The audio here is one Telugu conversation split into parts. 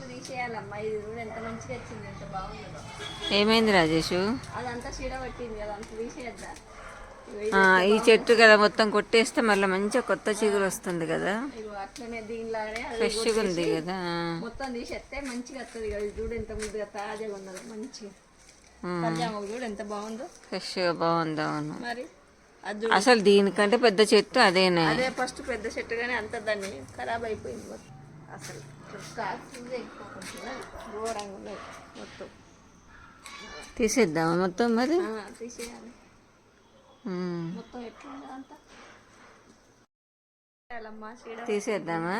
తీసేయాలమ్మా. ఇది కూడా ఎంత మంచిగా వచ్చింది, ఎంత బాగుందో. ఏమైంది రాజేషు? అదంతా చీడ పట్టింది, అదంతా తీసేద్దా. ఈ చెట్టు కదా మొత్తం కొట్టేస్తే మళ్ళీ మంచిగా కొత్త చిగురు వస్తుంది కదా. అట్లనే దీనిలానే ఫ్రెష్గా ఉంది కదా. మొత్తం తీసేస్తే మంచిగా వస్తుంది కదా. ఇది చూడు ఎంత ముద్దుగా తాజాగా ఉన్నది, మంచిగా కళ్యాణం చూడు ఎంత బాగుందో, ఫ్రెష్గా బాగుంది. అవును, మరి అసలు దీనికంటే పెద్ద చెట్టు అదేనే. అదే ఫస్ట్ పెద్ద చెట్టు, కానీ అంత దాన్ని ఖరాబ్ అయిపోయింది మొత్తం. అసలు ఘోరంగా ఉన్నది మొత్తం. తీసేద్దామా మొత్తం? మరి తీసేయాలి మొత్తం. ఎట్లా అంతా తీసేద్దామా?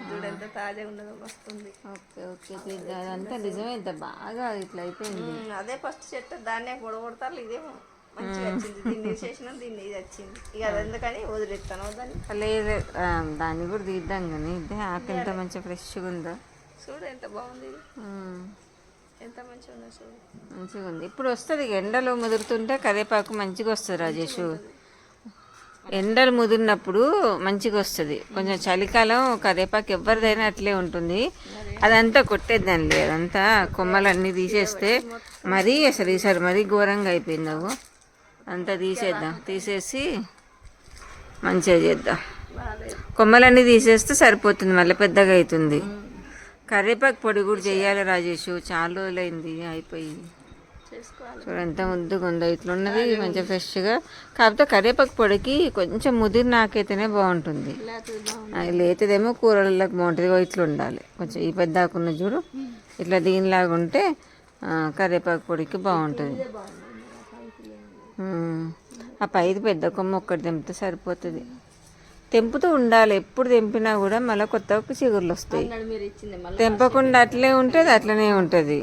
చూడు ఎంత తాజాగా ఉన్నదో, వస్తుంది. ఓకే ఓకే, తీద్దాం. అదంతా నిజమే, ఇంత బాగా ఇట్లా అయిపోయింది. అదే ఫస్ట్ చెట్టు, దాన్నే పొడగొడతారు. ఇదేమో మంచిగా వచ్చింది, దీన్ని తీసేసిన దీన్ని ఇది వచ్చింది. ఇక అది ఎందుకని వదిలేస్తాను దాన్ని. లేదు, దాన్ని కూడా తీద్దాం. కానీ ఇదే ఆకు ఎంత మంచిగా ఫ్రెష్గా ఉందో చూడు, ఎంత బాగుంది. ఎంత మంచిగా ఉందో చూడు, మంచిగా ఉంది. ఇప్పుడు వస్తుంది ఎండలో ముదురుతుంటే కరివేపాకు మంచిగా వస్తుంది రాజేషు. ఎండలు ముదిరినప్పుడు మంచిగా వస్తుంది. కొంచెం చలికాలం కరివేపాకు ఎవరిదైనా అట్లే ఉంటుంది. అదంతా కొట్టేద్దాంలే, అదంతా కొమ్మలన్నీ తీసేస్తే మరీ అసలు ఈసారి మరీ ఘోరంగా అయిపోయింది. అవు అంతా తీసేద్దాం, తీసేసి మంచిగా చేద్దాం. కొమ్మలన్నీ తీసేస్తే సరిపోతుంది, మళ్ళీ పెద్దగా అవుతుంది. కరివేపాకు పొడి కూడా చేయాలి రాజేషు, చాలా రోజులైంది అయిపోయి. చూడు ఎంత ముద్దుగా ఉందో, ఇట్లున్నది మంచిగా ఫ్రెష్గా. కాకపోతే కరివేపాకు పొడికి కొంచెం ముదిరిన ఆకైతేనే బాగుంటుంది. లేతదేమో కూరలకు బాగుంటుంది. ఇట్లా ఉండాలి కొంచెం. ఈ పెద్ద ఆకున్న చూడు, ఇట్లా దీనిలాగా ఉంటే కరివేపాకు పొడికి బాగుంటుంది. ఆ పైది పెద్ద కొమ్మ ఒక్కటి తెంపితే సరిపోతుంది. తెంపుతూ ఉండాలి, ఎప్పుడు తెంపినా కూడా మళ్ళీ కొత్త చిగుర్లు వస్తాయి. తెంపకుండా అట్లే ఉంటుంది, అట్లనే ఉంటుంది.